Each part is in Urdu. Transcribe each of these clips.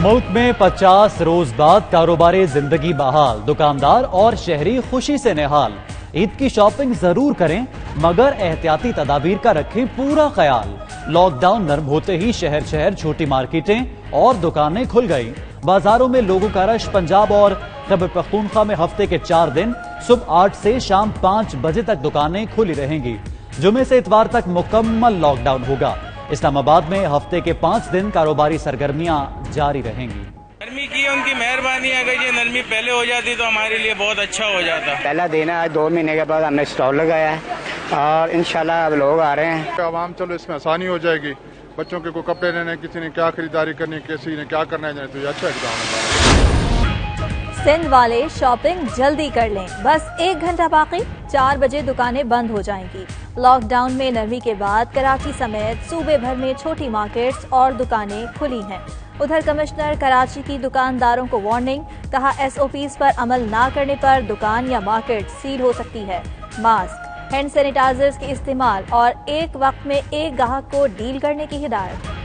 ملک میں 50 روز بعد کاروباری زندگی بحال، دکاندار اور شہری خوشی سے نہال۔ عید کی شاپنگ ضرور کریں مگر احتیاطی تدابیر کا رکھیں پورا خیال۔ لاک ڈاؤن نرم ہوتے ہی شہر شہر چھوٹی مارکیٹیں اور دکانیں کھل گئی۔ بازاروں میں لوگوں کا رش۔ پنجاب اور خیبر پختونخوا میں ہفتے کے 4 دن صبح 8 سے شام 5 بجے تک دکانیں کھلی رہیں گی۔ جمعے سے اتوار تک مکمل لاک ڈاؤن ہوگا۔ اسلام آباد میں ہفتے کے 5 دن کاروباری سرگرمیاں جاری رہیں گی۔ نرمی کی ان کی مہربانی، اگر یہ نرمی پہلے ہو جاتی تو ہمارے لیے بہت اچھا ہو جاتا۔ پہلا دن ہے، آج 2 مہینے کے بعد ہم نے اسٹال لگایا ہے اور انشاءاللہ اب لوگ آ رہے ہیں۔ عوام چلو اس میں آسانی ہو جائے گی، بچوں کے کوئی کپڑے لینے، کسی نے کیا خریداری کرنی، کسی نے کیا کرنا ہے، تو یہ اچھا اقدام ہے۔ سندھ والے شاپنگ جلدی کر لیں، بس 1 گھنٹہ باقی، 4 بجے دکانیں بند ہو جائیں گی۔ لاک ڈاؤن میں نرمی کے بعد کراچی سمیت صوبے بھر میں چھوٹی مارکیٹس اور دکانیں کھلی ہیں۔ ادھر کمشنر کراچی کی دکانداروں کو وارننگ، کہا ایس او پیز پر عمل نہ کرنے پر دکان یا مارکیٹ سیل ہو سکتی ہے۔ ماسک، ہینڈ سینیٹائزرز کے استعمال اور ایک وقت میں ایک گاہک کو ڈیل کرنے کی ہدایت۔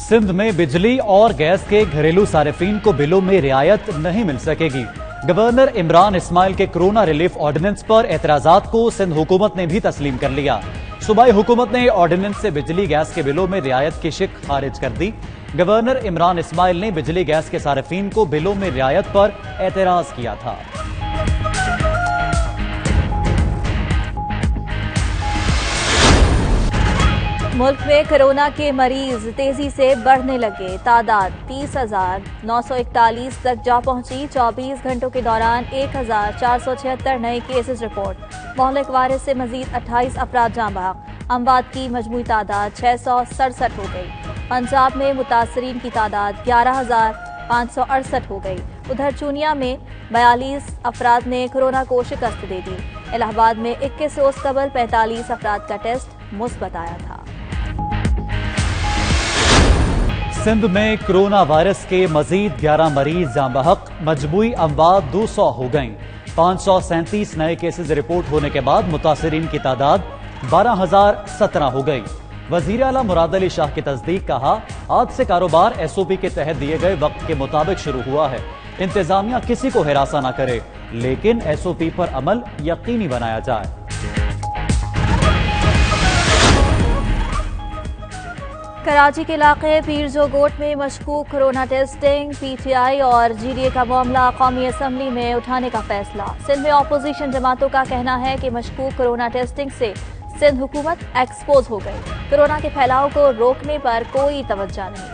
سندھ میں بجلی اور گیس کے گھریلو صارفین کو بلوں میں رعایت نہیں مل سکے گی۔ گورنر عمران اسماعیل کے کرونا ریلیف آرڈیننس پر اعتراضات کو سندھ حکومت نے بھی تسلیم کر لیا۔ صوبائی حکومت نے آرڈیننس سے بجلی گیس کے بلوں میں رعایت کی شق خارج کر دی۔ گورنر عمران اسماعیل نے بجلی گیس کے صارفین کو بلوں میں رعایت پر اعتراض کیا تھا۔ ملک میں کورونا کے مریض تیزی سے بڑھنے لگے۔ تعداد 30,941 تک جا پہنچی۔ 24 گھنٹوں کے دوران 1,476 نئے کیسز رپورٹ۔ مہلک وائرس سے مزید 28 افراد جاں بحق۔ اموات کی مجموعی تعداد 667 ہو گئی۔ پنجاب میں متاثرین کی تعداد 11,568 ہو گئی۔ ادھر چونیا میں 42 افراد نے کورونا کو شکست دے دی۔ الہ آباد میں 21 روز قبل 45 افراد کا ٹیسٹ مثبت آیا تھا۔ سندھ میں کرونا وائرس کے مزید 11 مریض جاں بحق، مجموعی اموات 200 ہو گئیں۔ 537 نئے کیسز رپورٹ ہونے کے بعد متاثرین کی تعداد 12,017 ہو گئی۔ وزیر اعلیٰ مراد علی شاہ کی تصدیق، کہا آج سے کاروبار ایس او پی کے تحت دیے گئے وقت کے مطابق شروع ہوا ہے۔ انتظامیہ کسی کو ہراساں نہ کرے لیکن ایس او پی پر عمل یقینی بنایا جائے۔ کراچی کے علاقے پیر جو گوٹ میں مشکوک corona testing. P T I اور جی ڈی اے کا معاملہ قومی اسمبلی میں اٹھانے کا فیصلہ۔ سندھ میں اپوزیشن جماعتوں کا کہنا ہے کہ مشکوک کورونا ٹیسٹنگ سے سندھ حکومت ایکسپوز ہو گئی۔ کورونا کے پھیلاؤ کو روکنے پر کوئی توجہ نہیں۔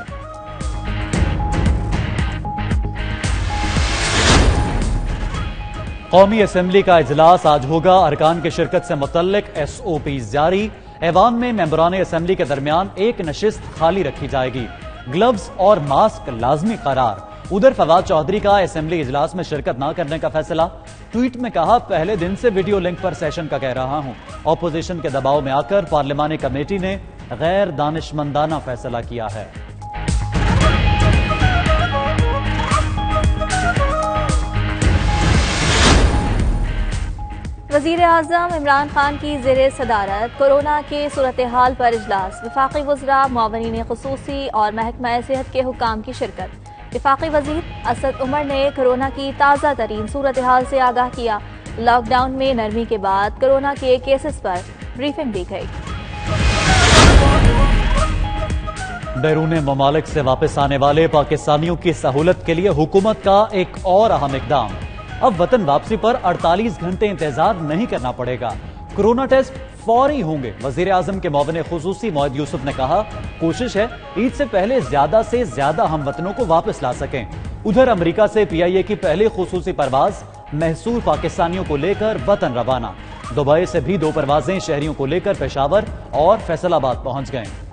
قومی اسمبلی کا اجلاس آج ہوگا۔ ارکان کی شرکت سے متعلق ایس او پیز جاری۔ ایوان میں ممبران اسمبلی کے درمیان ایک نشست خالی رکھی جائے گی۔ گلوز اور ماسک لازمی قرار۔ ادھر فواد چودھری کا اسمبلی اجلاس میں شرکت نہ کرنے کا فیصلہ۔ ٹویٹ میں کہا پہلے دن سے ویڈیو لنک پر سیشن کا کہہ رہا ہوں۔ اپوزیشن کے دباؤ میں آ کر پارلیمانی کمیٹی نے غیر دانشمندانہ فیصلہ کیا ہے۔ وزیر اعظم عمران خان کی زیر صدارت کورونا کے صورتحال پر اجلاس۔ وفاقی وزراء، معاونین خصوصی اور محکمہ صحت کے حکام کی شرکت۔ وفاقی وزیر اسد عمر نے کورونا کی تازہ ترین صورتحال سے آگاہ کیا۔ لاک ڈاؤن میں نرمی کے بعد کورونا کے کیسز پر بریفنگ دی گئی۔ بیرون ممالک سے واپس آنے والے پاکستانیوں کی سہولت کے لیے حکومت کا ایک اور اہم اقدام۔ اب وطن واپسی پر 48 گھنٹے انتظار نہیں کرنا پڑے گا۔ کورونا ٹیسٹ فوری ہوں گے۔ وزیر اعظم کے معاون خصوصی معید یوسف نے کہا کوشش ہے عید سے پہلے زیادہ سے زیادہ ہم وطنوں کو واپس لا سکیں۔ ادھر امریکہ سے پی آئی اے کی پہلی خصوصی پرواز محصور پاکستانیوں کو لے کر وطن روانہ۔ دبئی سے بھی 2 پروازیں شہریوں کو لے کر پشاور اور فیصل آباد پہنچ گئیں۔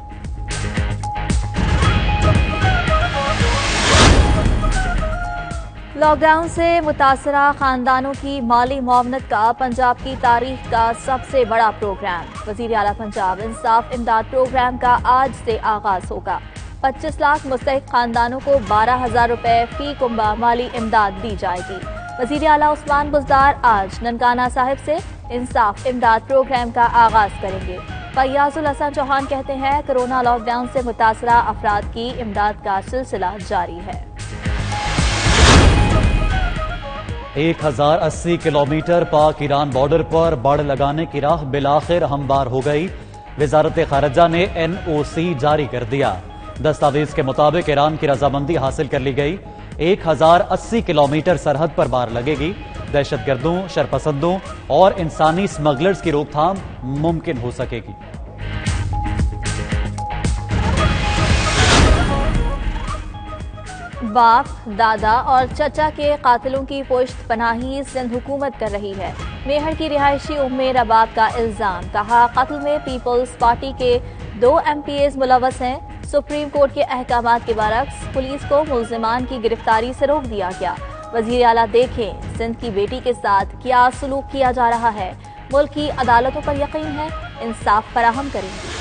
لاک ڈاؤن سے متاثرہ خاندانوں کی مالی معاونت کا پنجاب کی تاریخ کا سب سے بڑا پروگرام۔ وزیر اعلیٰ پنجاب انصاف امداد پروگرام کا آج سے آغاز ہوگا۔ 25 لاکھ مستحق خاندانوں کو 12,000 روپے فی کنبہ مالی امداد دی جائے گی۔ وزیر اعلیٰ عثمان بزدار آج ننکانہ صاحب سے انصاف امداد پروگرام کا آغاز کریں گے۔ فیاض الحسن چوہان کہتے ہیں کورونا لاک ڈاؤن سے متاثرہ افراد کی امداد کا سلسلہ جاری ہے۔ 1080 کلومیٹر پاک ایران بارڈر پر بڑ لگانے کی راہ بالآخر ہموار ہو گئی۔ وزارت خارجہ نے NOC جاری کر دیا۔ دستاویز کے مطابق ایران کی رضامندی حاصل کر لی گئی۔ 1080 کلومیٹر سرحد پر بار لگے گی۔ دہشت گردوں، شرپسندوں اور انسانی سمگلرز کی روک تھام ممکن ہو سکے گی۔ باپ، دادا اور چچا کے قاتلوں کی پشت پناہی سندھ حکومت کر رہی ہے۔ میہر کی رہائشی ام رباب کا الزام، کہا قتل میں پیپلز پارٹی کے 2 MPs ملوث ہیں۔ سپریم کورٹ کے احکامات کے برعکس پولیس کو ملزمان کی گرفتاری سے روک دیا گیا۔ وزیر اعلیٰ دیکھیں سندھ کی بیٹی کے ساتھ کیا سلوک کیا جا رہا ہے۔ ملک کی عدالتوں پر یقین ہے، انصاف فراہم کریں گی۔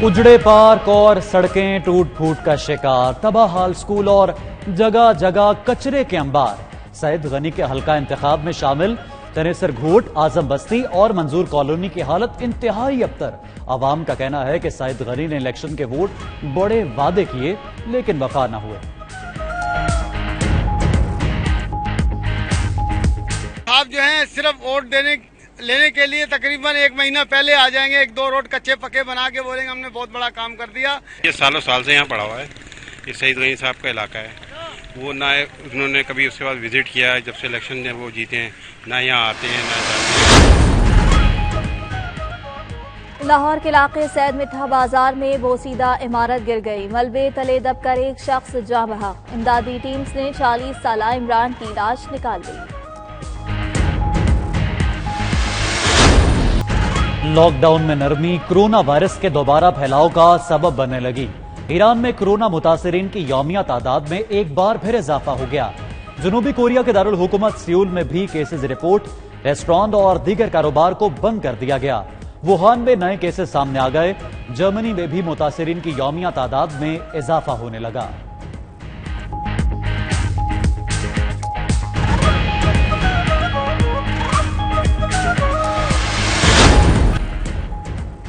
اجڑے پارک اور سڑکیں ٹوٹ پھوٹ کا شکار، تباہ حال سکول اور جگہ جگہ کچرے کے انبار۔ سعید غنی کے حلقہ انتخاب میں شامل تنیسر گھوٹ، اعظم بستی اور منظور کالونی کی حالت انتہائی ابتر۔ عوام کا کہنا ہے کہ سعید غنی نے الیکشن کے ووٹ بڑے وعدے کیے لیکن وفا نہ ہوئے۔ آپ جو ہیں صرف ووٹ لینے کے لیے تقریباً 1 مہینہ پہلے آ جائیں گے، 1-2 روڈ کچے پکے بنا کے بولیں گے ہم نے بہت بڑا کام کر دیا۔ یہ سالوں سال سے یہاں پڑا ہوا ہے، یہ سعید غنی صاحب کا علاقہ ہے۔ وہ نہ انہوں نے کبھی اس کے بعد وزٹ کیا ہے، جب سے الیکشن میں وہ جیتے ہیں نہ یہاں آتے ہیں نہ جاتے ہیں۔ لاہور کے علاقے سید مٹھا بازار میں بوسیدہ عمارت گر گئی، ملبے تلے دب کر ایک شخص جاں بحق۔ امدادی ٹیمز نے 40 سالہ عمران کی لاش نکال لی۔ لاک ڈاؤن میں نرمی کرونا وائرس کے دوبارہ پھیلاؤ کا سبب بننے لگی۔ ایران میں کرونا متاثرین کی یومیہ تعداد میں ایک بار پھر اضافہ ہو گیا۔ جنوبی کوریا کے دارالحکومت سیول میں بھی کیسز رپورٹ، ریسٹورانٹ اور دیگر کاروبار کو بند کر دیا گیا۔ ووہان میں نئے کیسز سامنے آ گئے۔ جرمنی میں بھی متاثرین کی یومیہ تعداد میں اضافہ ہونے لگا۔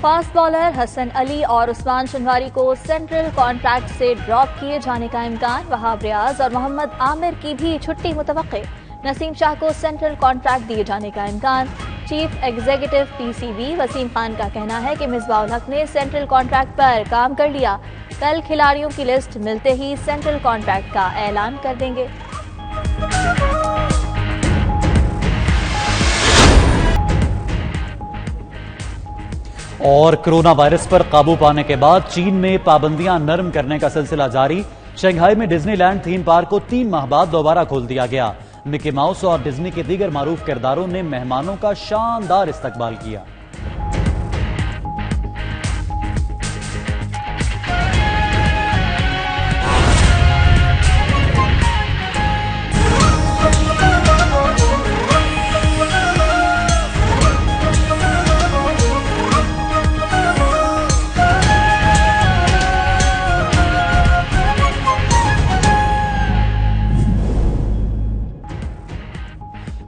فاسٹ بالر حسن علی اور عثمان شنواری کو سینٹرل کانٹریکٹ سے ڈراپ کیے جانے کا امکان۔ وہاب ریاض اور محمد عامر کی بھی چھٹی متوقع۔ نسیم شاہ کو سینٹرل کانٹریکٹ دیے جانے کا امکان۔ Chief executive PCB Wasim Khan کا کہنا ہے کہ مصباح الحق نے سینٹرل کانٹریکٹ پر کام کر لیا، کل کھلاڑیوں کی لسٹ ملتے ہی سینٹرل کانٹریکٹ کا اعلان کر دیں گے۔ اور کرونا وائرس پر قابو پانے کے بعد چین میں پابندیاں نرم کرنے کا سلسلہ جاری۔ شنگھائی میں ڈزنی لینڈ تھیم پارک کو 3 ماہ بعد دوبارہ کھول دیا گیا۔ مکی ماؤس اور ڈزنی کے دیگر معروف کرداروں نے مہمانوں کا شاندار استقبال کیا۔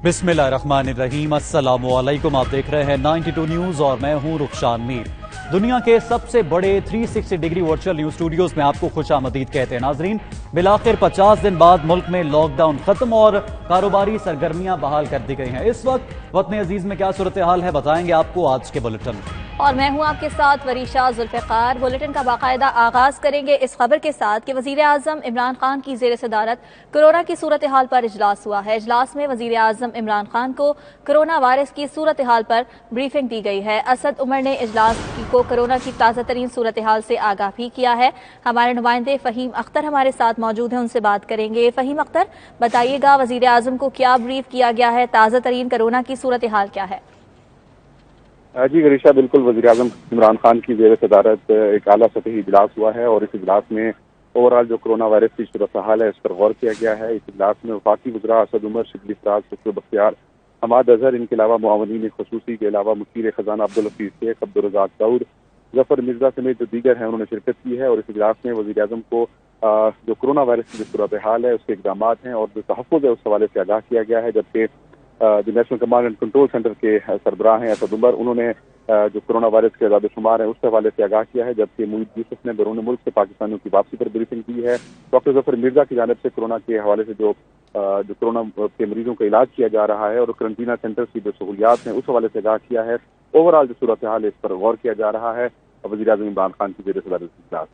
بسم اللہ الرحمن الرحیم، السلام علیکم۔ آپ دیکھ رہے ہیں 92 نیوز اور میں ہوں رخشان میر۔ دنیا کے سب سے بڑے 360 ڈگری ورچوئل نیوز اسٹوڈیوز میں آپ کو خوش آمدید کہتے ہیں۔ ناظرین، بالآخر 50 دن بعد ملک میں لاک ڈاؤن ختم اور کاروباری سرگرمیاں بحال کر دی گئی ہیں۔ اس وقت وطن عزیز میں کیا صورتحال ہے بتائیں گے آپ کو آج کے بلیٹن میں، اور میں ہوں آپ کے ساتھ وریشا ذوالفقار۔ بلیٹن کا باقاعدہ آغاز کریں گے اس خبر کے ساتھ کہ وزیر اعظم عمران خان کی زیر صدارت کورونا کی صورتحال پر اجلاس ہوا ہے۔ اجلاس میں وزیر اعظم عمران خان کو کورونا وائرس کی صورتحال پر بریفنگ دی گئی ہے۔ اسد عمر نے اجلاس کو کورونا کی تازہ ترین صورتحال سے آگاہ بھی کیا ہے۔ ہمارے نمائندے فہیم اختر ہمارے ساتھ موجود ہیں، ان سے بات کریں گے۔ فہیم اختر، بتائیے گا وزیر اعظم کو کیا بریف کیا گیا ہے، تازہ ترین کورونا کی صورتحال کیا ہے؟ جی غریشہ، بالکل وزیر اعظم عمران خان کی زیر صدارت ایک اعلیٰ سطحی اجلاس ہوا ہے اور اس اجلاس میں اوورآل جو کورونا وائرس کی صورتحال ہے اس پر غور کیا گیا ہے۔ اس اجلاس میں وفاقی وزراء اسد عمر، شبلی فراز، فخر بختیار، حماد اظہر، ان کے علاوہ معاونین خصوصی کے علاوہ مشیر خزانہ عبدالحفیظ شیخ، عبدالرزاق داؤد، ظفر مرزا سمیت جو دیگر ہیں انہوں نے شرکت کی ہے اور اس اجلاس میں وزیر اعظم کو جو کورونا وائرس کی جو صورتحال ہے اس کے اقدامات ہیں اور جو تحفظ ہے اس حوالے سے آگاہ کیا گیا ہے، جبکہ جو national command and control centre کے سربراہ ہیں اسد عمر، انہوں نے جو کورونا وائرس کے اعداد و شمار ہیں اس حوالے سے آگاہ کیا ہے، جبکہ محیط یوسف نے بیرون ملک سے پاکستانیوں کی واپسی پر بریفنگ کی ہے۔ ڈاکٹر ظفر مرزا کی جانب سے کورونا کے حوالے سے جو کورونا کے مریضوں کا علاج کیا جا رہا ہے اور کرنٹینہ سینٹر کی جو سہولیات ہیں اس حوالے سے آگاہ کیا ہے۔ اوور آل جو صورتحال ہے اس پر غور کیا جا رہا ہے۔ وزیر اعظم عمران خان کی زیر صدارت اجلاس۔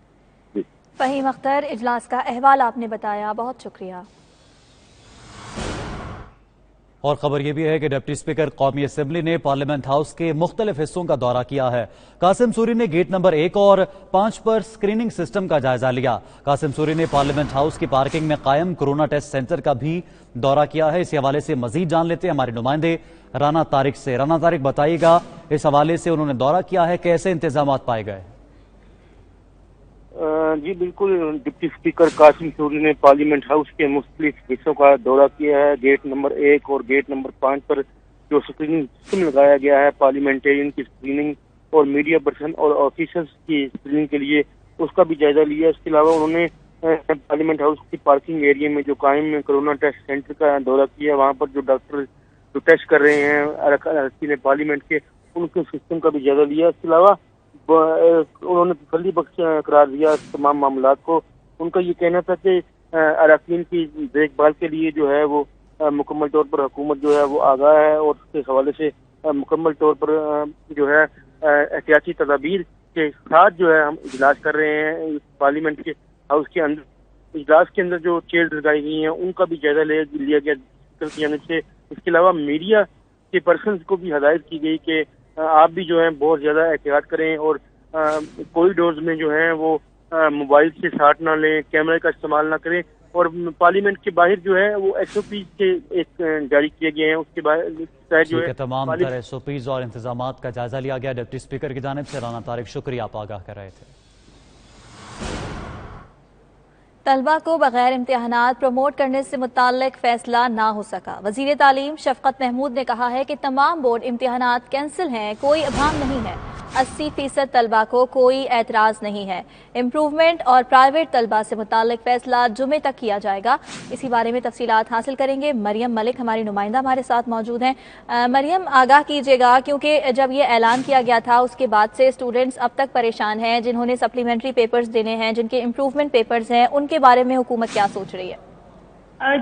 جی فہیم اختر، اجلاس کا احوال آپ نے بتایا، بہت شکریہ۔ اور خبر یہ بھی ہے کہ ڈپٹی اسپیکر قومی اسمبلی نے پارلیمنٹ ہاؤس کے مختلف حصوں کا دورہ کیا ہے۔ قاسم سوری نے گیٹ نمبر 1 اور 5 پر اسکریننگ سسٹم کا جائزہ لیا۔ قاسم سوری نے پارلیمنٹ ہاؤس کی پارکنگ میں قائم کورونا ٹیسٹ سینٹر کا بھی دورہ کیا ہے۔ اس حوالے سے مزید جان لیتے ہیں ہمارے نمائندے رانا طارق سے۔ رانا طارق، بتائیے گا اس حوالے سے انہوں نے دورہ کیا ہے، کیسے انتظامات پائے گئے؟ جی بالکل، ڈپٹی اسپیکر قاسم سوری نے پارلیمنٹ ہاؤس کے مختلف حصوں کا دورہ کیا ہے۔ گیٹ نمبر 1 اور گیٹ نمبر 5 پر جو اسکریننگ سسٹم لگایا گیا ہے پارلیمنٹرین کی اسکریننگ اور میڈیا پرسن اور آفیسرز کی اسکریننگ کے لیے، اس کا بھی جائزہ لیا۔ اس کے علاوہ انہوں نے پارلیمنٹ ہاؤس کی پارکنگ ایریا میں جو قائم کورونا ٹیسٹ سینٹر کا دورہ کیا، وہاں پر جو ڈاکٹر جو ٹیسٹ کر رہے ہیں اراکین پارلیمنٹ کے، ان کے سسٹم کا بھی جائزہ لیا۔ اس کے علاوہ انہوں نے تسلی بخش قرار دیا تمام معاملات کو۔ ان کا یہ کہنا تھا کہ اراکین کی دیکھ بھال کے لیے جو ہے وہ مکمل طور پر حکومت جو ہے وہ آگاہ ہے اور اس کے حوالے سے مکمل طور پر جو ہے احتیاطی تدابیر کے ساتھ جو ہے ہم اجلاس کر رہے ہیں پارلیمنٹ کے ہاؤس کے اندر۔ اجلاس کے اندر جو چیئر لگائی گئی ہیں ان کا بھی جائزہ لیا گیا اسپیکر کی جانب سے۔ اس کے علاوہ میڈیا کے پرسنز کو بھی ہدایت کی گئی کہ آپ بھی جو ہے بہت زیادہ احتیاط کریں اور کوریڈورز میں جو ہیں وہ موبائل سے ساتھ نہ لیں، کیمرے کا استعمال نہ کریں، اور پارلیمنٹ کے باہر جو ہے وہ SOPs کے ایک جاری کیے گئے ہیں، اس کے باہر جو ہے تمام تر SOPs اور انتظامات کا جائزہ لیا گیا ڈپٹی اسپیکر کی جانب سے۔ رانا طارق، شکریہ، آپ آگاہ کر رہے تھے۔ طلبہ کو بغیر امتحانات پروموٹ کرنے سے متعلق فیصلہ نہ ہو سکا۔ وزیر تعلیم شفقت محمود نے کہا ہے کہ تمام بورڈ امتحانات کینسل ہیں، کوئی ابہام نہیں ہے۔ 80% طلبہ کو کوئی اعتراض نہیں ہے۔ امپروومنٹ اور پرائیویٹ طلبہ سے متعلق فیصلہ جمعے تک کیا جائے گا۔ اسی بارے میں تفصیلات حاصل کریں گے۔ مریم ملک ہماری نمائندہ ہمارے ساتھ موجود ہیں۔ مریم، آگاہ کیجیے گا، کیونکہ جب یہ اعلان کیا گیا تھا اس کے بعد سے اسٹوڈنٹس اب تک پریشان ہیں، جنہوں نے سپلیمنٹری پیپرز دینے ہیں، جن کے امپروومنٹ پیپرز ہیں، ان کے بارے میں حکومت کیا سوچ رہی ہے؟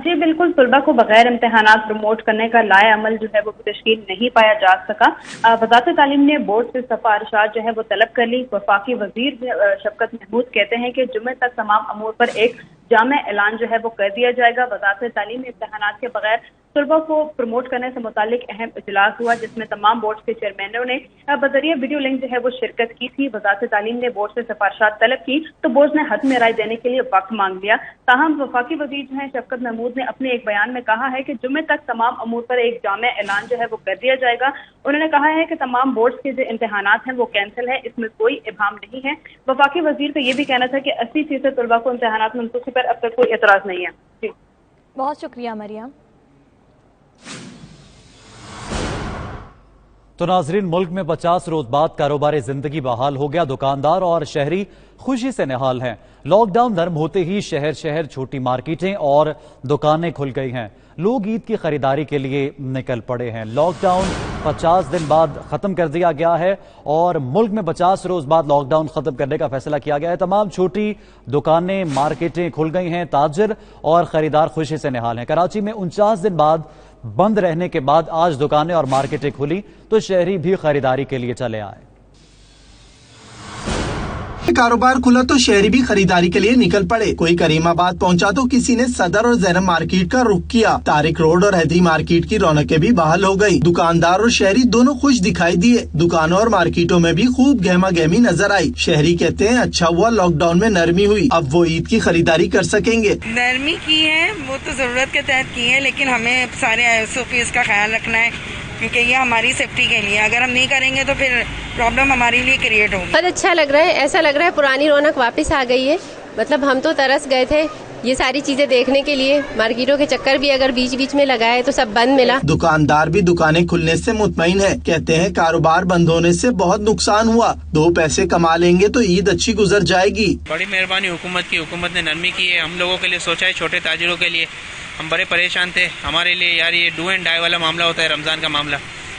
جی بالکل، طلبہ کو بغیر امتحانات پروموٹ کرنے کا لائحہ عمل جو ہے وہ تشکیل نہیں پایا جا سکا۔ وزارت تعلیم نے بورڈ سے سفارشات جو ہے وہ طلب کر لی۔ وفاقی وزیر شفقت محمود کہتے ہیں کہ جمعے تک تمام امور پر ایک جامع اعلان جو ہے وہ کر دیا جائے گا۔ وزارت تعلیم میں امتحانات کے بغیر طلبہ کو پروموٹ کرنے سے متعلق اہم اجلاس ہوا، جس میں تمام بورڈ کے چیئرمینوں نے بذریعہ ویڈیو لنک جو ہے وہ شرکت کی تھی۔ وزارت تعلیم نے بورڈ سے سفارشات طلب کی تو بورڈ نے حتمی رائے دینے کے لیے وقت مانگ لیا۔ تاہم وفاقی وزیر جو ہیں شفقت محمود نے اپنے ایک بیان میں کہا ہے کہ جمعے تک تمام امور پر ایک جامع اعلان جو ہے وہ کر دیا جائے گا۔ انہوں نے کہا ہے کہ تمام بورڈز کے جو امتحانات ہیں وہ کینسل ہے، اس میں کوئی ابہام نہیں ہے۔ وفاقی وزیر کا یہ بھی کہنا تھا کہ 80% طلبہ کو امتحانات منسوخی پر اب تک کوئی اعتراض نہیں ہے۔ جی بہت شکریہ مریم۔ تو ناظرین، ملک میں 50 روز بعد کاروبار زندگی بحال ہو گیا۔ دکاندار اور شہری خوشی سے نہال ہیں۔ لاک ڈاؤن نرم ہوتے ہی شہر شہر چھوٹی مارکیٹیں اور دکانیں کھل گئی ہیں۔ لوگ عید کی خریداری کے لیے نکل پڑے ہیں۔ لاک ڈاؤن 50 دن بعد ختم کر دیا گیا ہے اور ملک میں 50 روز بعد لاک ڈاؤن ختم کرنے کا فیصلہ کیا گیا ہے۔ تمام چھوٹی دکانیں، مارکیٹیں کھل گئی ہیں۔ تاجر اور خریدار خوشی سے نہال ہیں۔ کراچی میں 49 دن بعد بند رہنے کے بعد آج دکانیں اور مارکیٹیں کھلی تو شہری بھی خریداری کے لیے چلے آئے۔ کاروبار کھلا تو شہری بھی خریداری کے لیے نکل پڑے۔ کوئی کریم آباد پہنچا تو کسی نے صدر اور زینب مارکیٹ کا رخ کیا۔ طارق روڈ اور حیدری مارکیٹ کی رونقیں بھی بحال ہو گئی۔ دکاندار اور شہری دونوں خوش دکھائی دیے۔ دکانوں اور مارکیٹوں میں بھی خوب گہما گہمی نظر آئی۔ شہری کہتے ہیں اچھا ہوا لاک ڈاؤن میں نرمی ہوئی، اب وہ عید کی خریداری کر سکیں گے۔ نرمی کی ہے وہ تو ضرورت کے تحت کی ہے، لیکن ہمیں سارے SOPs کا خیال رکھنا ہے کیونکہ یہ ہماری سیفٹی کے لیے، اگر ہم نہیں کریں گے تو پھر پرابلم ہمارے لیے کریٹ ہوگی۔ بہت اچھا لگ رہا ہے، ایسا لگ رہا ہے پرانی رونق واپس آ گئی ہے۔ مطلب ہم تو ترس گئے تھے یہ ساری چیزیں دیکھنے کے لیے. مارکیٹوں کے چکر بھی اگر بیچ بیچ میں لگائے تو سب بند ملا. دکاندار بھی دکانیں کھلنے سے مطمئن ہے. کہتے ہیں کاروبار بند ہونے سے بہت نقصان ہوا. 2 پیسے کما لیں گے تو عید اچھی گزر جائے گی. بڑی مہربانی حکومت کی. حکومت نے نرمی کی ہے. ہم لوگوں کے لیے سوچا ہے, چھوٹے تاجروں کے لیے. ہم بڑے پریشان تھے. ہمارے لیے یار یہ ڈو اینڈ ڈائی والا معاملہ ہوتا ہے, رمضان کا معاملہ.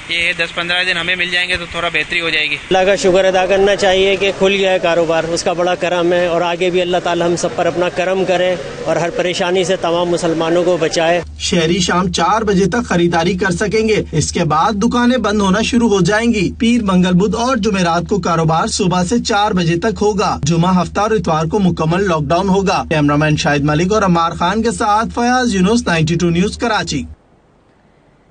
یہ 10-15 دن ہمیں مل جائیں گے تو تھوڑا بہتری ہو جائے گی. اللہ کا شکر ادا کرنا چاہیے کہ کھل گیا ہے کاروبار, اس کا بڑا کرم ہے. اور آگے بھی اللہ تعالی ہم سب پر اپنا کرم کرے اور ہر پریشانی سے تمام مسلمانوں کو بچائے. شہری شام 4 بجے تک خریداری کر سکیں گے. اس کے بعد دکانیں بند ہونا شروع ہو جائیں گی. پیر, منگل, بدھ اور جمعرات کو کاروبار صبح سے 4 بجے تک ہوگا. جمعہ, ہفتہ اور اتوار کو مکمل لاک ڈاؤن ہوگا. کیمرامین شاہد ملک اور عمار خان کے ساتھ فیاض یونس, 92 نیوز, کراچی.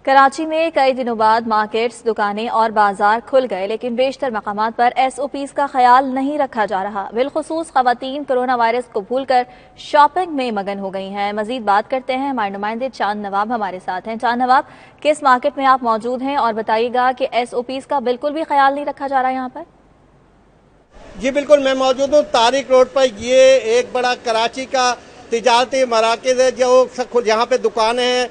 کراچی میں کئی دنوں بعد مارکیٹس, دکانیں اور بازار کھل گئے, لیکن بیشتر مقامات پر SOPs کا خیال نہیں رکھا جا رہا. بالخصوص خواتین کرونا وائرس کو بھول کر شاپنگ میں مگن ہو گئی ہیں. مزید بات کرتے ہیں, ہمارے نمائندے چاند نواب ہمارے ساتھ ہیں. چاند نواب, کس مارکیٹ میں آپ موجود ہیں اور بتائیے گا کہ SOPs کا بالکل بھی خیال نہیں رکھا جا رہا یہاں پر؟ جی بالکل, میں موجود ہوں تاریخ روڈ پر. یہ ایک بڑا کراچی کا تجارتی مراکز ہے جو یہاں پہ دکانیں ہیں.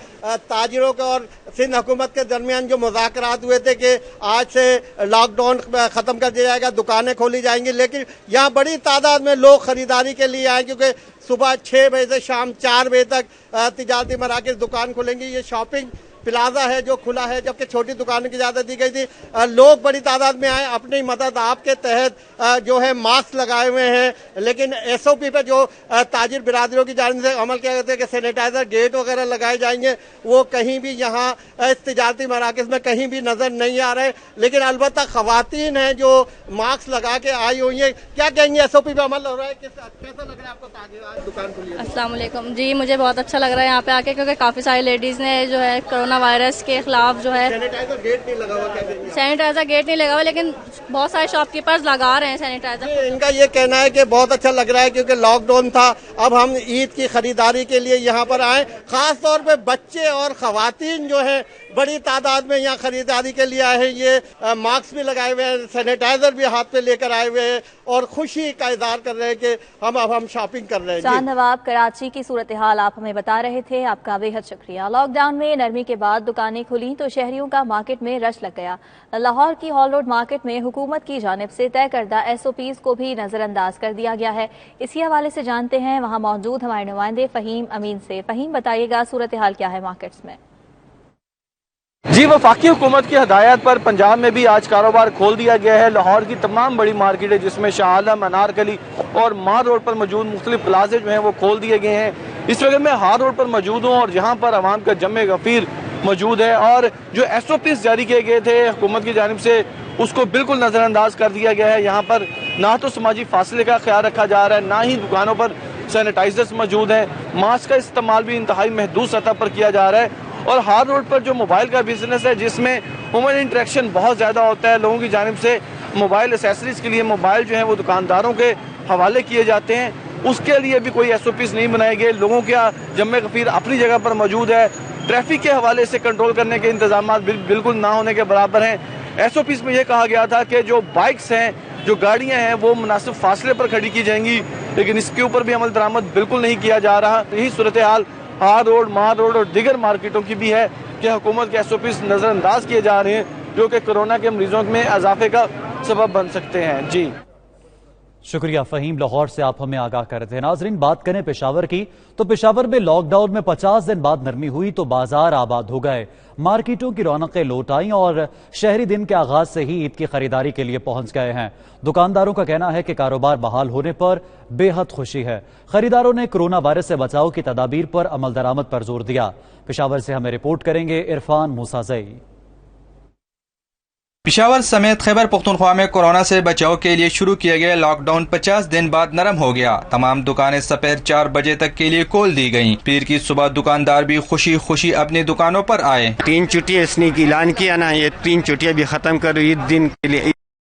تاجروں کے اور سندھ حکومت کے درمیان جو مذاکرات ہوئے تھے کہ آج سے لاک ڈاؤن ختم کر دیا جائے گا, دکانیں کھولی جائیں گی, لیکن یہاں بڑی تعداد میں لوگ خریداری کے لیے آئے کیونکہ صبح 6 بجے سے شام 4 بجے تک تجارتی مراکز دکان کھلیں گی. یہ شاپنگ پلازا ہے جو کھلا ہے, جبکہ چھوٹی دکانوں کی اجازت دی گئی تھی. لوگ بڑی تعداد میں آئے. اپنی مدد آپ کے تحت جو ہے ماسک لگائے ہوئے ہیں, لیکن SOP پہ جو تاجر برادریوں کی جانب سے عمل کیا گیا ہے کہ سینیٹائزر گیٹ وغیرہ لگائے جائیں گے, وہ کہیں بھی یہاں اس تجارتی مراکز میں کہیں بھی نظر نہیں آ رہے. لیکن البتہ خواتین ہیں جو ماسک لگا کے آئی ہوئی ہیں. کیا کہیں گے, SOP پہ عمل ہو رہا ہے, کیسا لگ رہا ہے آپ کو تاجر دکان کھلی ہے؟ السلام علیکم. جی مجھے بہت اچھا لگ رہا ہے یہاں پہ آ کے, کیونکہ کافی ساری لیڈیز نے جو ہے کرونا وائرس کے خلاف جو ہے سینیٹائزر گیٹ نہیں لگا ہوا. سینیٹائزر گیٹ نہیں لگا ہوا, لیکن بہت سارے شاپ کیپرز لگا رہے ہیں سینیٹائزر. ان کا یہ کہنا ہے کہ بہت اچھا لگ رہا ہے کیونکہ لاک ڈاؤن تھا, اب ہم عید کی خریداری کے لیے یہاں پر آئے. خاص طور پہ بچے اور خواتین جو ہیں بڑی تعداد میں یہاں خریداری کے لیے آئے ہیں. یہ ماسک بھی لگائے ہوئے ہیں, سینیٹائزر بھی ہاتھ پہ لے کر آئے ہوئے ہیں اور خوشی کا اظہار کر رہے ہیں کہ ہم شاپنگ کر رہے ہیں. چاند نواب, کراچی کی صورتحال آپ ہمیں بتا رہے تھے, آپ کا بے حد شکریہ. لاک ڈاؤن میں نرمی کے بعد دکانیں کھلیں تو شہریوں کا مارکیٹ میں رش لگ گیا. لاہور کی ہال روڈ مارکیٹ میں حکومت کی جانب سے طے کردہ SOPs کو بھی نظر انداز کر دیا گیا ہے. اسی حوالے سے جانتے ہیں وہاں موجود ہمارے نمائندے فہیم امین سے. فہیم, بتائیے گا صورتحال کیا ہے مارکیٹس میں؟ جی, وفاقی حکومت کی ہدایت پر پنجاب میں بھی آج کاروبار کھول دیا گیا ہے. لاہور کی تمام بڑی مارکیٹیں جس میں شاہ عالم, انارکلی اور مار روڈ پر موجود مختلف پلازے جو ہیں وہ کھول دیے گئے ہیں. اس وقت میں ہار روڈ پر موجود ہوں اور جہاں پر عوام کا جمع غفیر موجود ہے اور جو SOPs جاری کیے گئے تھے حکومت کی جانب سے اس کو بالکل نظر انداز کر دیا گیا ہے. یہاں پر نہ تو سماجی فاصلے کا خیال رکھا جا رہا ہے, نہ ہی دکانوں پر سینیٹائزرز موجود ہیں. ماسک کا استعمال بھی انتہائی محدود سطح پر کیا جا رہا ہے. اور ہار روڈ پر جو موبائل کا بزنس ہے جس میں ہیومن انٹریکشن بہت زیادہ ہوتا ہے, لوگوں کی جانب سے موبائل ایسیسریز کے لیے موبائل جو ہیں وہ دکانداروں کے حوالے کیے جاتے ہیں, اس کے لیے بھی کوئی SOPs نہیں بنائے گئے. لوگوں کا جمع غفیر اپنی جگہ پر موجود ہے. ٹریفک کے حوالے سے کنٹرول کرنے کے انتظامات بالکل نہ ہونے کے برابر ہیں. SOPs میں یہ کہا گیا تھا کہ جو بائکس ہیں, جو گاڑیاں ہیں وہ مناسب فاصلے پر کھڑی کی جائیں گی, لیکن اس کے اوپر بھی عمل درآمد بالکل نہیں کیا جا رہا. یہی صورتحال ہار روڈ, مار روڈ اور دیگر مارکیٹوں کی بھی ہے کہ حکومت کے SOPs نظر انداز کیے جا رہے ہیں جو کہ کورونا کے مریضوں میں اضافے کا سبب بن سکتے ہیں. جی شکریہ فہیم, لاہور سے آپ ہمیں آگاہ کر رہے تھے. ناظرین, بات کریں پشاور کی تو پشاور میں لاک ڈاؤن میں 50 دن بعد نرمی ہوئی تو بازار آباد ہو گئے. مارکیٹوں کی رونقیں لوٹ آئیں اور شہری دن کے آغاز سے ہی عید کی خریداری کے لیے پہنچ گئے ہیں. دکانداروں کا کہنا ہے کہ کاروبار بحال ہونے پر بے حد خوشی ہے. خریداروں نے کرونا وائرس سے بچاؤ کی تدابیر پر عمل درآمد پر زور دیا. پشاور سے ہمیں رپورٹ کریں گے عرفان موسیٰ. پشاور سمیت خیبر پختونخوا میں کورونا سے بچاؤ کے لیے شروع کیا گیا لاک ڈاؤن 50 دن بعد نرم ہو گیا. تمام دکانیں سپہر 4 بجے تک کے لیے کھول دی گئیں. پیر کی صبح دکاندار بھی خوشی خوشی اپنی دکانوں پر آئے. 3 چھٹیاں اس نے اعلان کیا نا, یہ 3 چھٹیاں بھی ختم کر عید دن کے لیے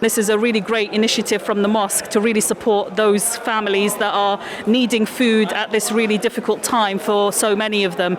This is a really great initiative from the mosque to really support those families that are needing food at this really difficult time for so many of them.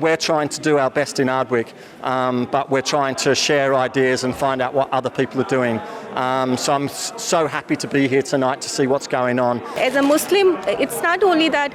We're trying to do our best in Ardwick, but we're trying to share ideas and find out what other people are doing. So I'm so happy to be here tonight to see what's going on. As a Muslim, it's not only that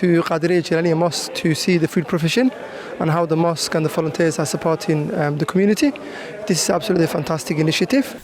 to Qadiriya Jailaniya Mosque to see the food profession and how the mosque and the volunteers are supporting the community. This is absolutely a fantastic initiative.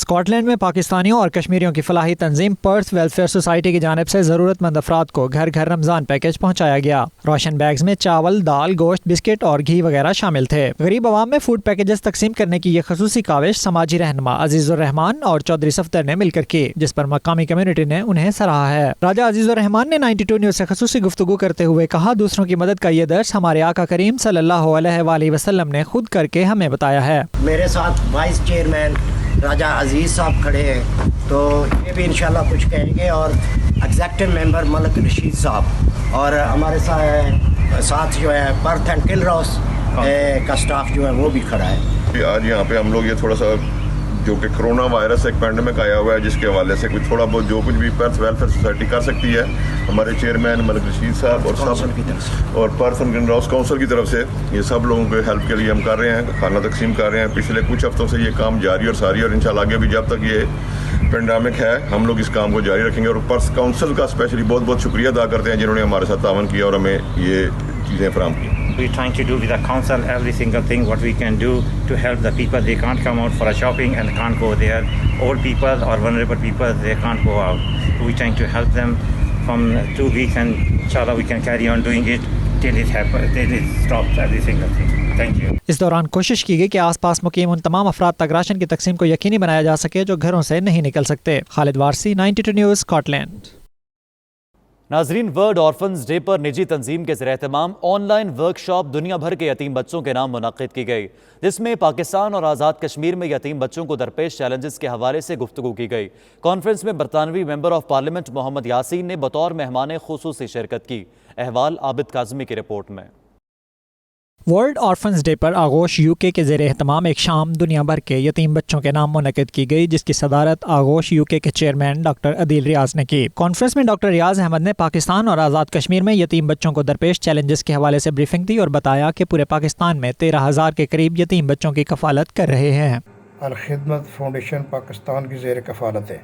Scotland میں پاکستانیوں اور کشمیریوں کی فلاحی تنظیم پرتھ ویلفیئر سوسائٹی کی جانب سے ضرورت مند افراد کو گھر گھر رمضان پیکج پہنچایا گیا۔ روشن بیگز میں چاول، دال، گوشت، بسکٹ اور گھی وغیرہ شامل تھے۔ غریب عوام میں فوڈ پیکیجز تقسیم کرنے کی یہ خصوصی کاوش سماجی رہنما عزیز الرحمان اور چودھری صفدر نے مل کر کی، جس پر مقامی کمیونٹی نے انہیں سراہا ہے۔ راجہ عزیز الرحمان نے 92 نیوز سے خصوصی گفتگو کرتے ہوئے کہا، دوسروں کی مدد کا یہ درس ہمارے آقا کریم صلی اللہ علیہ وآلہ وسلم نے خود کر کے ہمیں بتایا ہے۔ میرے ساتھ وائس چیئرمین راجہ عزیز صاحب کھڑے ہیں، تو یہ بھی انشاءاللہ کچھ کہیں گے، اور ایگزیکٹو ممبر ملک رشید صاحب، اور ہمارے ساتھ جو ہے پرتھ اینڈ کلروس کا سٹاف جو ہے وہ بھی کھڑا ہے۔ آج یہاں پہ ہم لوگ یہ تھوڑا سا جو کہ کرونا وائرس ایک پینڈیمک آیا ہوا ہے، جس کے حوالے سے کچھ تھوڑا بہت جو کچھ بھی پرتھ ویلفیئر سوسائٹی کر سکتی ہے، ہمارے چیئرمین ملک رشید صاحب اور پرتھ اینڈ کلروس کونسل کی طرف سے یہ سب لوگوں کے ہیلپ کے لیے ہم کر رہے ہیں، کھانا تقسیم کر رہے ہیں۔ پچھلے کچھ ہفتوں سے یہ کام جاری اور ساری، اور انشاءاللہ آگے بھی جب تک یہ پینڈیمک ہے ہم لوگ اس کام کو جاری رکھیں گے۔ اور پرتھ کونسل کا اسپیشلی بہت بہت شکریہ ادا کرتے ہیں جنہوں نے ہمارے ساتھ تعاون کیا اور ہمیں یہ چیزیں فراہم کی۔ We're trying to do with the council every single thing what we can do to help the people. They can't come out for a shopping and can't go there. Old people or vulnerable people, they can't go out. We're trying to help them from 2 weeks, and inshallah we can carry on doing it till it happens, till it stops every single thing. Thank you. اس دوران کوشش کی گئی کہ آس پاس مقیم ان تمام افراد تک راشن کی تقسیم کو یقینی بنایا جا سکے جو گھروں سے نہیں نکل سکتے۔ خالد وارسی، 92 نیوز، اسکاٹ لینڈ۔ ناظرین، ورلڈ آرفنز ڈے پر نجی تنظیم کے زیر اہتمام آن لائن ورک شاپ دنیا بھر کے یتیم بچوں کے نام منعقد کی گئی، جس میں پاکستان اور آزاد کشمیر میں یتیم بچوں کو درپیش چیلنجز کے حوالے سے گفتگو کی گئی۔ کانفرنس میں برطانوی ممبر آف پارلیمنٹ محمد یاسین نے بطور مہمان خصوصی شرکت کی۔ احوال عابد کاظمی کی رپورٹ میں۔ ورلڈ آرفنز ڈے پر آغوش UK کے زیر اہتمام ایک شام دنیا بھر کے یتیم بچوں کے نام منعقد کی گئی، جس کی صدارت آغوش UK کے چیئرمین ڈاکٹر عدیل ریاض نے کی۔ کانفرنس میں ڈاکٹر ریاض احمد نے پاکستان اور آزاد کشمیر میں یتیم بچوں کو درپیش چیلنجز کے حوالے سے بریفنگ دی اور بتایا کہ پورے پاکستان میں 13,000 کے قریب یتیم بچوں کی کفالت کر رہے ہیں۔ الخدمت فاؤنڈیشن پاکستان کی زیر کفالت ہے،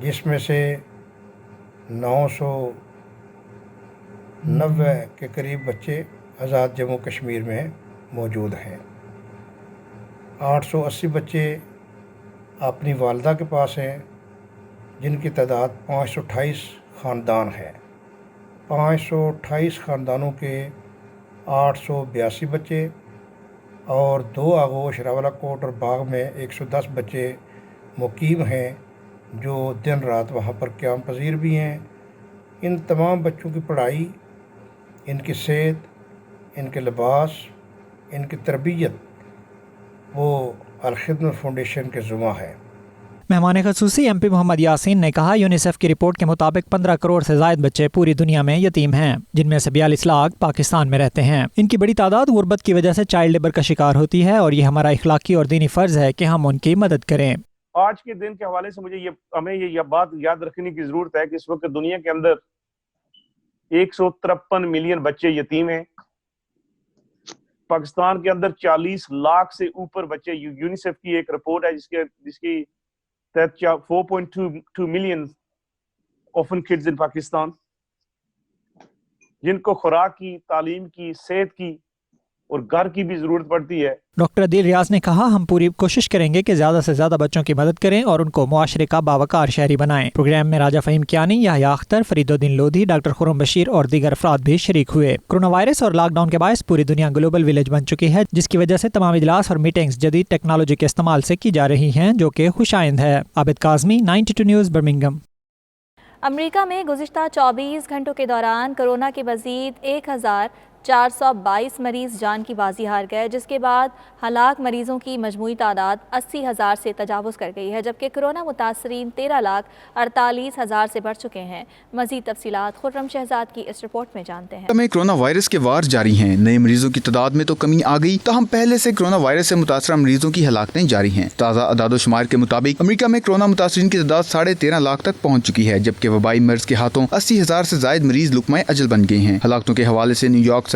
جس میں سے 990 کے قریب بچے آزاد جموں کشمیر میں موجود ہیں۔ 880 بچے اپنی والدہ کے پاس ہیں، جن کی تعداد 528 خاندان ہے۔ 528 خاندانوں کے 882 بچے، اور 2 آغوش راولہ کوٹ اور باغ میں 110 بچے مقیم ہیں جو دن رات وہاں پر قیام پذیر بھی ہیں۔ ان تمام بچوں کی پڑھائی، ان کی صحت، ان کے لباس، ان کی تربیت وہ الخدمت فاؤنڈیشن کے ذمہ ہے۔ مہمان خصوصی MP محمد یاسین نے کہا، یونیسیف کی رپورٹ کے مطابق 15 کروڑ سے زائد بچے پوری دنیا میں یتیم ہیں، جن میں سے 42 لاکھ پاکستان میں رہتے ہیں۔ ان کی بڑی تعداد غربت کی وجہ سے چائلڈ لیبر کا شکار ہوتی ہے، اور یہ ہمارا اخلاقی اور دینی فرض ہے کہ ہم ان کی مدد کریں۔ آج کے دن کے حوالے سے ہمیں یہ بات یاد رکھنے کی ضرورت ہے کہ اس وقت دنیا کے اندر 153 ملین بچے یتیم ہیں۔ پاکستان کے اندر 40 لاکھ سے اوپر بچے، یونیسیف کی ایک رپورٹ ہے جس کی تحت 4.2 million orphan kids in Pakistan, جن کو خوراک کی، تعلیم کی، صحت کی اور گھر کی بھی ضرورت پڑتی ہے۔ ڈاکٹر عدیل ریاض نے کہا، ہم پوری کوشش کریں گے کہ زیادہ سے زیادہ بچوں کی مدد کریں اور ان کو معاشرے کا باوقار شہری بنائیں۔ پروگرام میں راجہ فہیم کیانی، یحییٰ اختر، فرید الدین لودھی، ڈاکٹر خرم بشیر اور دیگر افراد بھی شریک ہوئے۔ کرونا وائرس اور لاک ڈاؤن کے باعث پوری دنیا گلوبل ولیج بن چکی ہے، جس کی وجہ سے تمام اجلاس اور میٹنگز جدید ٹیکنالوجی کے استعمال سے کی جا رہی ہیں، جو کہ خوش آئند ہے۔ عابد کاظمی، 92 نیوز، برمنگھم۔ امریکہ میں گزشتہ 24 گھنٹوں کے دوران کورونا کے مزید 1422 مریض جان کی بازی ہار گئے، جس کے بعد ہلاک مریضوں کی مجموعی تعداد 80,000 سے تجاوز کر گئی ہے، جبکہ کورونا متاثرین 13,48,000 سے بڑھ چکے ہیں۔ مزید تفصیلات خرم شہزاد کی اس رپورٹ میں جانتے ہیں۔ میں کورونا وائرس کے وار جاری ہیں، نئے مریضوں کی تعداد میں تو کمی آ گئی، تاہم پہلے سے کورونا وائرس سے متاثرہ مریضوں کی ہلاکتیں جاری ہیں۔ تازہ اعداد و شمار کے مطابق امریکہ میں کورونا متاثرین کی تعداد 13.5 لاکھ تک پہنچ چکی ہے، جبکہ وبائی مرض کے ہاتھوں 80,000 سے زائد مریض لقمہ اجل بن گئے ہیں۔ ہلاکتوں کے حوالے سے نیو یارک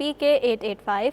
PK885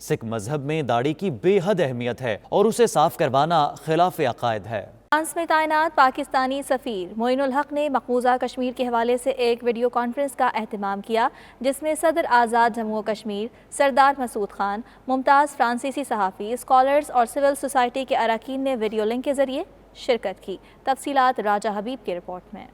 سکھ مذہب میں داڑھی کی بے حد اہمیت ہے اور اسے صاف کروانا خلاف عقائد ہے۔ فرانس میں تعینات پاکستانی سفیر معین الحق نے مقبوضہ کشمیر کے حوالے سے ایک ویڈیو کانفرنس کا اہتمام کیا، جس میں صدر آزاد جموں و کشمیر سردار مسعود خان، ممتاز فرانسیسی صحافی، اسکالرز اور سول سوسائٹی کے اراکین نے ویڈیو لنک کے ذریعے شرکت کی۔ تفصیلات راجہ حبیب کی رپورٹ میں۔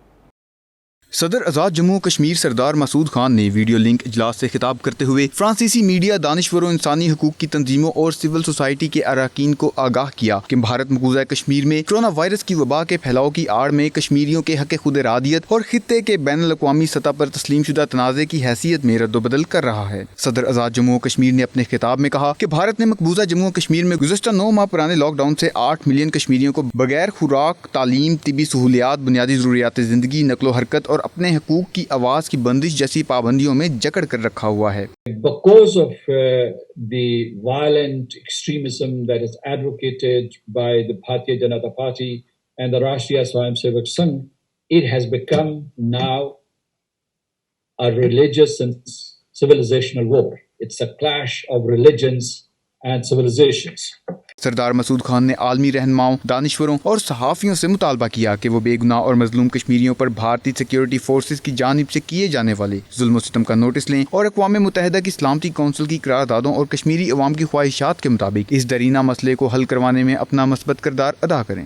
صدر آزاد جموں و کشمیر سردار مسعود خان نے ویڈیو لنک اجلاس سے خطاب کرتے ہوئے فرانسیسی میڈیا، دانشوروں، انسانی حقوق کی تنظیموں اور سول سوسائٹی کے اراکین کو آگاہ کیا کہ بھارت مقبوضہ کشمیر میں کورونا وائرس کی وبا کے پھیلاؤ کی آڑ میں کشمیریوں کے حق خود ارادیت اور خطے کے بین الاقوامی سطح پر تسلیم شدہ تنازع کی حیثیت میں رد و بدل کر رہا ہے۔ صدر آزاد جموں و کشمیر نے اپنے خطاب میں کہا کہ بھارت نے مقبوضہ جموں و کشمیر میں گزشتہ 9 ماہ پرانے لاک ڈاؤن سے 8 ملین کشمیریوں کو بغیر خوراک، تعلیم، طبی سہولیات، بنیادی ضروریات زندگی، نقل و حرکت اور اپنے حقوق کی آواز کی بندش جیسی پابندیوں میں جکڑ کر رکھا ہوا ہے۔ Because of the violent extremism that is advocated by the Bharatiya Janata Party and the Rashtriya Swayamsevak Sangh, it has become now a religious and civilizational war. It's a clash of religions and civilizations. سردار مسعود خان نے عالمی رہنماؤں، دانشوروں اور صحافیوں سے مطالبہ کیا کہ وہ بے گناہ اور مظلوم کشمیریوں پر بھارتی سیکیورٹی فورسز کی جانب سے کیے جانے والے ظلم و ستم کا نوٹس لیں اور اقوام متحدہ کی سلامتی کونسل کی قراردادوں اور کشمیری عوام کی خواہشات کے مطابق اس درینہ مسئلے کو حل کروانے میں اپنا مثبت کردار ادا کریں۔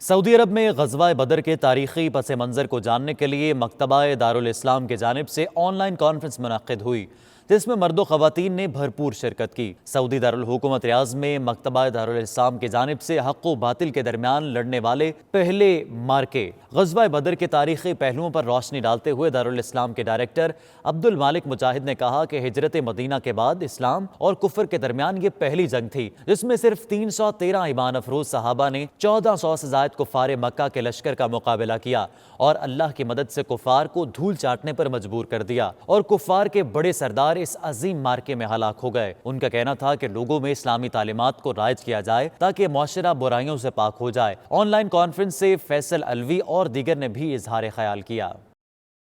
سعودی عرب میں غزوہ بدر کے تاریخی پس منظر کو جاننے کے لیے مکتبہ دارالاسلام کی جانب سے آن لائن کانفرنس منعقد ہوئی، جس میں مرد و خواتین نے بھرپور شرکت کی۔ سعودی دارالحکومت ریاض میں مکتبہ دارالاسلام کی جانب سے حق و باطل کے درمیان لڑنے والے پہلے مارکے غزوہ بدر کے تاریخی پہلوؤں پر روشنی ڈالتے ہوئے دارالاسلام کے ڈائریکٹر عبد المالک مجاہد نے کہا کہ ہجرت مدینہ کے بعد اسلام اور کفر کے درمیان یہ پہلی جنگ تھی جس میں صرف 313 ایمان افروز صحابہ نے 1400 سے زائد کفار مکہ کے لشکر کا مقابلہ کیا اور اللہ کی مدد سے کفار کو دھول چاٹنے پر مجبور کر دیا، اور کفار کے بڑے سردار اس عظیم مارکے میں ہلاک ہو گئے۔ ان کا کہنا تھا کہ لوگوں میں اسلامی تعلیمات کو رائج کیا جائے تاکہ معاشرہ برائیوں سے پاک ہو جائے۔ آن لائن کانفرنس سے فیصل الوی اور دیگر نے بھی اظہار خیال کیا۔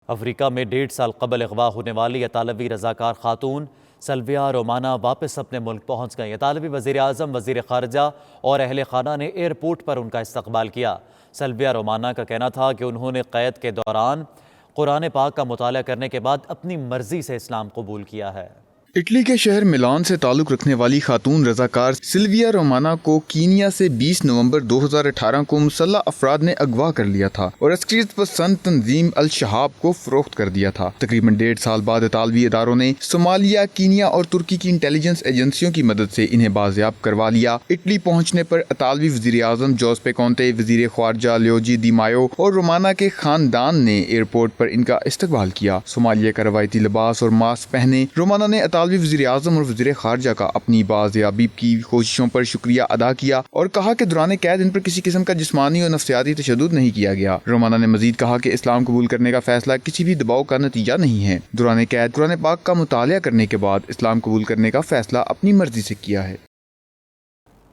افریقہ میں 1.5 سال قبل اغوا ہونے والی اطالوی رضاکار خاتون سلویا رومانا واپس اپنے ملک پہنچ گئی۔ اطالوی وزیر اعظم، وزیر خارجہ اور اہل خانہ نے ایئرپورٹ پر ان کا استقبال کیا۔ سلویا رومانا کا کہنا تھا کہ انہوں نے قید کے دوران قرآن پاک کا مطالعہ کرنے کے بعد اپنی مرضی سے اسلام قبول کیا ہے۔ اٹلی کے شہر ملان سے تعلق رکھنے والی خاتون رضاکار سلویا رومانا کو کینیا سے 20 نومبر 2018 کو مسلح افراد نے اغوا کر لیا تھا اور عسکریت پسند تنظیم الشہاب کو فروخت کر دیا تھا۔ تقریباً 1.5 سال بعد اطالوی اداروں نے صومالیہ، کینیا اور ترکی کی انٹیلیجنس ایجنسیوں کی مدد سے انہیں بازیاب کروا لیا۔ اٹلی پہنچنے پر اطالوی وزیر اعظم جوزپے کونتے، وزیر خارجہ لیوجی دی مایو اور رومانا کے خاندان نے ایئرپورٹ پر ان کا استقبال کیا۔ صومالیہ کا روایتی لباس اور ماسک پہنے رومانا نے اطالوی وزیر اعظم اور وزیر خارجہ کا اپنی بازیابی کی کوششوں پر شکریہ ادا کیا اور کہا کہ دوران قید ان پر کسی قسم کا جسمانی اور نفسیاتی تشدد نہیں کیا گیا۔ رومانا نے مزید کہا کہ اسلام قبول کرنے کا فیصلہ کسی بھی دباؤ کا نتیجہ نہیں ہے۔ دوران قید قرآن پاک کا مطالعہ کرنے کے بعد اسلام قبول کرنے کا فیصلہ اپنی مرضی سے کیا ہے۔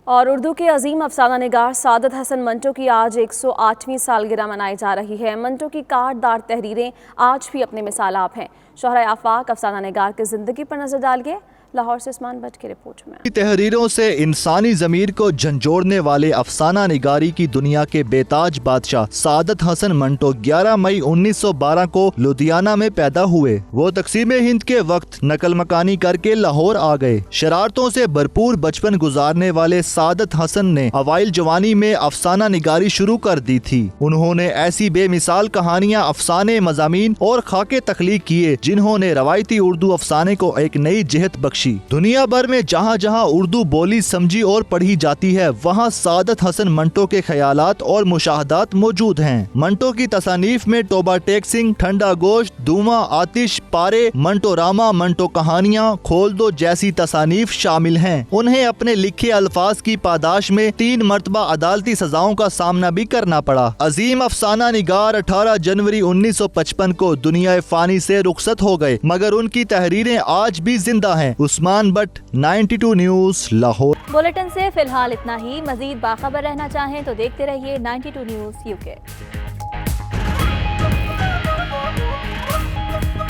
اور اردو کے عظیم افسانہ نگار سعادت حسن منٹو کی آج 108ویں سالگرہ منائی جا رہی ہے۔ منٹو کی کاٹدار تحریریں آج بھی اپنے مثال آپ ہیں۔ شہرۂ آفاق افسانہ نگار کی زندگی پر نظر ڈالیے۔ لاہور سے عثمان بٹ کی رپورٹ میں۔ تحریروں سے انسانی ضمیر کو جھنجھوڑنے والے افسانہ نگاری کی دنیا کے بے تاج بادشاہ سعادت حسن منٹو 11 مئی 1912 کو لدھیانہ میں پیدا ہوئے۔ وہ تقسیم ہند کے وقت نقل مکانی کر کے لاہور آ گئے۔ شرارتوں سے بھرپور بچپن گزارنے والے سعادت حسن نے اوائل جوانی میں افسانہ نگاری شروع کر دی تھی۔ انہوں نے ایسی بے مثال کہانیاں، افسانے، مضامین اور خاکے تخلیق کیے جنہوں نے روایتی اردو افسانے کو ایک نئی جہت بخشی۔ دنیا بھر میں جہاں جہاں اردو بولی، سمجھی اور پڑھی جاتی ہے وہاں سعادت حسن منٹو کے خیالات اور مشاہدات موجود ہیں۔ منٹو کی تصانیف میں ٹوبا ٹیک سنگھ، ٹھنڈا گوشت، دھواں، آتش، پارے، منٹو راما، منٹو کہانیاں، کھول دو جیسی تصانیف شامل ہیں۔ انہیں اپنے لکھے الفاظ کی پاداش میں 3 مرتبہ عدالتی سزاؤں کا سامنا بھی کرنا پڑا۔ عظیم افسانہ نگار 18 جنوری 1955 کو دنیا فانی سے رخصت ہو گئے، مگر ان کی تحریریں آج بھی زندہ ہیں۔ عثمان بٹ، 92 نیوز، لاہور۔ بلیٹن سے فی الحال اتنا ہی۔ مزید باخبر رہنا چاہیں تو دیکھتے رہیے 92 نیوز UK۔